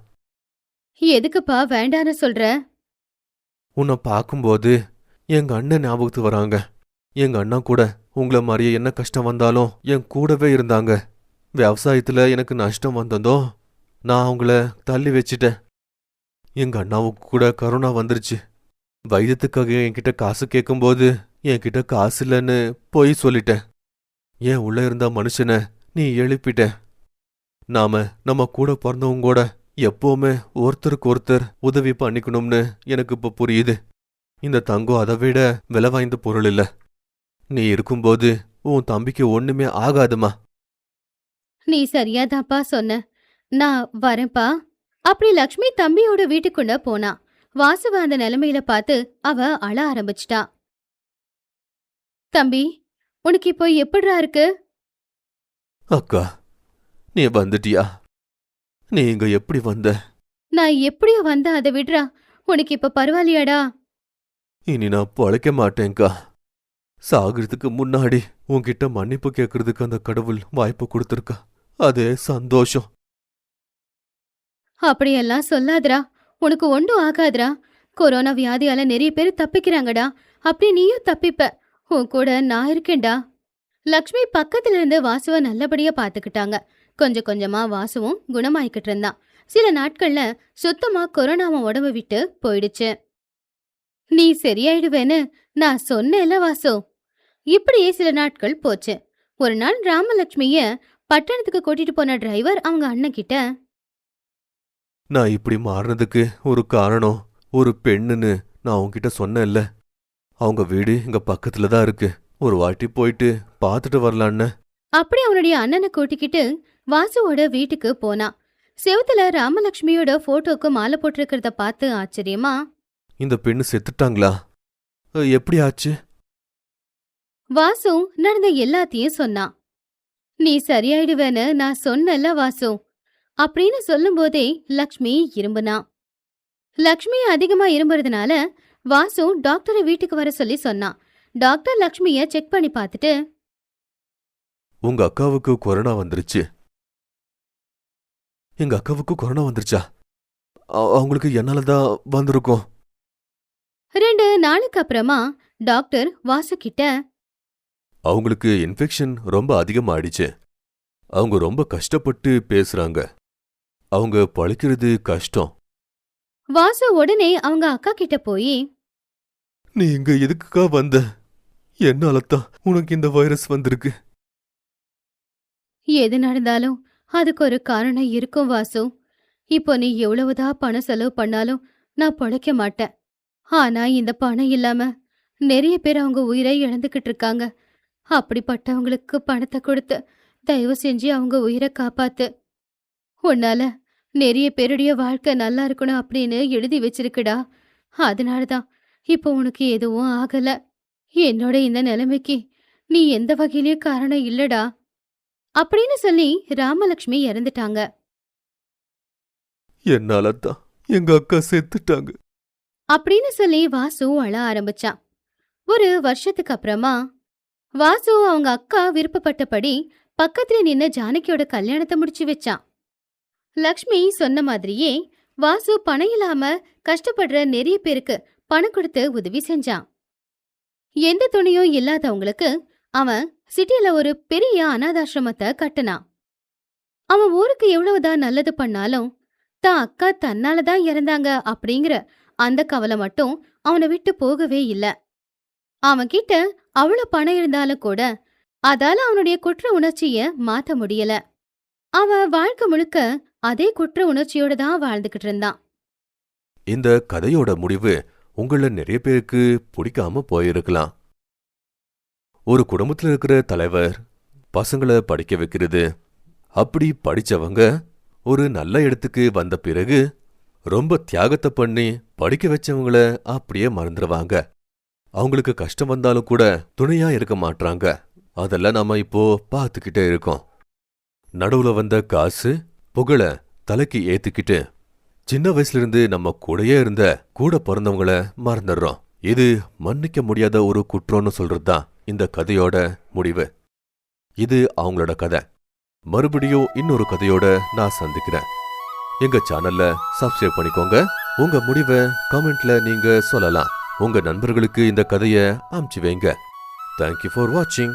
எதுக்குப்பா வேண்டான்னு சொல்ற? உன்னை பார்க்கும்போது எங்க அண்ணன் ஞாபகத்துக்கு வராங்க. எங்க அண்ணா கூட உங்களை மாதிரியே என்ன கஷ்டம் வந்தாலும் என் கூடவே இருந்தாங்க. விவசாயத்துல எனக்கு நஷ்டம் வந்ததோ நான் அவங்கள தள்ளி வச்சிட்டேன். எங்க அண்ணாவுக்கு கூட கரோனா வந்துருச்சு. வைத்தியத்துக்காக என்கிட்ட காசு கேட்கும்போது என்கிட்ட காசு இல்லைன்னு பொய் சொல்லிட்டேன். ஏன் உள்ள இருந்த மனுஷனை நீ எழுப்பிட்ட. நம்ம கூட பிறந்தவங்க கூட எப்பவுமே ஒருத்தருக்கு ஒருத்தர் உதவி பண்ணிக்கணும்னு எனக்கு இப்ப புரியுது. இந்த தங்கம் அதை விட விலை வாய்ந்த பொருள் இல்ல. நீ இருக்கும்போது உன் தம்பிக்கு ஒண்ணுமே ஆகாதுமா. நீ சரியாதாப்பா சொன்ன, நான் வரேன்ப்பா. அப்படி லக்ஷ்மி தம்பியோட வீட்டுக்குள்ள போனா. வாசுவ அந்த நிலைமையில பார்த்து அவ அழ ஆரம்பிச்சிட்டா. தம்பி, உனக்கு இப்போ எப்படிரா இருக்கு? அக்கா, நீ வந்துட்டியா? நீ இங்க எப்படி வந்த? நான் எப்படியோ வந்த அதை விடுறா. உனக்கு இப்ப பரவாயில்லையாடா? இனி நான் பொழைக்க மாட்டேன்க்கா. சாகிறதுக்கு முன்னாடி உன்கிட்ட மன்னிப்பு கேட்கறதுக்கு அந்த கடவுள் வாய்ப்பு கொடுத்துருக்கா. அதே சந்தோஷம். அப்படியெல்லாம் சொல்லாதடா. உனக்கு ஒன்றும் ஆகாதுடா. கொரோனா வியாதியால நிறைய பேர் தப்பிக்கிறாங்கடா. அப்படி நீயும் தப்பிப்ப. உன் கூட நான் இருக்கேன்டா. லக்ஷ்மி பக்கத்துல இருந்து வாசுவ நல்லபடியா பாத்துக்கிட்டாங்க. கொஞ்சம் கொஞ்சமா வாசுவும் குணமாயிக்கிட்டு இருந்தான். சில நாட்கள்ல சுத்தமா கொரோனாவை உடம்பு விட்டு போயிடுச்சு. நீ சரியாயிடுவேன்னு நான் சொன்னேன்ல வாசு. இப்படியே சில நாட்கள் போச்சு. ஒரு நாள் ராமலட்சுமிய பட்டணத்துக்கு கூட்டிட்டு போன டிரைவர் அவங்க அண்ணன் கிட்ட, நான் இப்படி மாறினதுக்கு ஒரு காரணம் ஒரு பெண்ணுன்னு நான் உன்கிட்ட சொன்னேன்ல. அவங்க வீடு இங்க பக்கத்துல தான் இருக்கு. ஒரு வாட்டி போயிட்டு பார்த்துட்டு வரலான்னு. அப்படி அவனுடைய அண்ணனை கூட்டிக்கிட்டு வாசுவோட வீட்டுக்கு போனான். செவுத்துல ராமலட்சுமியோட போட்டோக்கு மாலை போட்டிருக்கிறத பார்த்து ஆச்சரியமா, இந்த பெண்ணு செத்துட்டாங்களா? எப்படி ஆச்சு? வாசு நடந்த எல்லாத்தையும் சொன்னான். நீ சரியாயிடுவேன்னு நான் சொன்னல வாசு அப்படின்னு சொல்லும் போதே லக்ஷ்மி இரும்புனா. லக்ஷ்மி அதிகமா இரும்புறதுனால வாசு டாக்டரை வீட்டுக்கு வர சொல்லி சொன்னான். டாக்டர் லக்ஷ்மிய செக் பண்ணி பார்த்துட்டு, உங்க அக்காவுக்கு கொரோனா வந்துருச்சு. எங்க அக்காவுக்கு கொரோனா வந்துருச்சா? அவங்களுக்கு என்னாலதான் வந்திருக்கும். 2 நாளுக்கு அப்புறமா டாக்டர் வாசு கிட்ட, அவங்களுக்கு இன்ஃபெக்ஷன் ரொம்ப அதிகமாயிடுச்சு. அவங்க ரொம்ப கஷ்டப்பட்டு பேசுறாங்க. அவங்க பழைக்கிறது கஷ்டம். வாசு உடனே அவங்க அக்கா கிட்ட போய், நீ இங்க எதுக்குக்கா வந்த? என்னாலத்தான் உனக்கு இந்த வைரஸ் வந்திருக்கு. எது நடந்தாலும் அதுக்கு ஒரு காரணம் இருக்கும் வாசு. இப்போ நீ எவ்வளவுதான் பணம் செலவு பண்ணாலும் நான் பொழைக்க மாட்டேன். ஆனா இந்த பணம் இல்லாம நிறைய பேர் அவங்க உயிரை இழந்துகிட்டு இருக்காங்க. அப்படிப்பட்டவங்களுக்கு பணத்தை கொடுத்து தயவு செஞ்சு அவங்க உயிரை காப்பாத்து. உன்னால நிறைய பேருடைய வாழ்க்கை நல்லா இருக்கணும் அப்படின்னு எழுதி வச்சிருக்குடா. அதனாலதான் இப்போ உனக்கு எதுவும் ஆகல. என்னோட இந்த நிலைமைக்கு நீ எந்த வகையிலயும் காரணம் இல்லடா அப்படின்னு சொல்லி ராமலட்சுமி இறந்துட்டாங்க. என்னாலத்தான் எங்க அக்கா செத்துட்டாங்க. அப்படின்னு சொல்லி வாசு அழ ஆரம்பிச்சான். ஒரு வருஷத்துக்கு அப்புறமா வாசு அவங்க அக்கா விருப்பப்பட்டபடி பக்கத்துல நின்ன ஜானகியோட கல்யாணத்தை முடிச்சு வச்சான். லக்ஷ்மி சொன்ன மாதிரியே வாசு பணம் இல்லாம கஷ்டப்படுற நிறைய பேருக்கு பணம் கொடுத்து உதவி செஞ்சான். எந்த துணையும் இல்லாதவங்களுக்கு அவன் சிட்டில ஒரு பெரிய அனாதாசிரமத்தை கட்டினான். அவன் ஊருக்கு எவ்வளவுதான் நல்லது பண்ணாலும் தான் அக்கா தன்னாலதான் இறந்தாங்க அப்படிங்கிற அந்த கவலை மட்டும் அவனை விட்டு போகவே இல்ல. அவன்கிட்ட அவ்வளவு பணம் இருந்தாலும் கூட அதால அவனுடைய குற்ற உணர்ச்சிய மாத்த முடியல. அவன் வாழ்க்கை முழுக்க அதே குற்ற உணர்ச்சியோட தான் வாழ்ந்துகிட்டு இருந்தான். இந்த கதையோட முடிவு உங்கள நிறைய பேருக்கு பிடிக்காம போயிருக்கலாம். ஒரு குடும்பத்துல இருக்கிற தலைவர் பசங்களை படிக்க வைக்கிறது, அப்படி படிச்சவங்க ஒரு நல்ல இடத்துக்கு வந்த பிறகு ரொம்ப தியாகத்தை பண்ணி படிக்க வச்சவங்கள அப்படியே மறந்துடுவாங்க. அவங்களுக்கு கஷ்டம் வந்தாலும் கூட துணையா இருக்க மாட்றாங்க. அதெல்லாம் நாம இப்போ பார்த்துக்கிட்டே இருக்கோம். நடுவுல வந்த காசு புகழ தலைக்கு ஏத்துக்கிட்டு சின்ன வயசுல இருந்து நம்ம கூடயே இருந்த கூட பிறந்தவங்கள மறந்துடுறோம். இது மன்னிக்க முடியாத ஒரு குற்றம்னு சொல்றதுதான் இந்த கதையோட முடிவு. இது அவங்களோட கதை. மறுபடியும் இன்னொரு கதையோட நான் சந்திக்கிறேன். எங்க சேனல்ல சப்ஸ்கிரைப் பண்ணிக்கோங்க. உங்க முடிவை கமெண்ட்ல நீங்க சொல்லலாம். உங்க நண்பர்களுக்கு இந்த கதையை அனுப்பிச்சு வைங்க. தேங்க்யூ ஃபார் வாட்சிங்.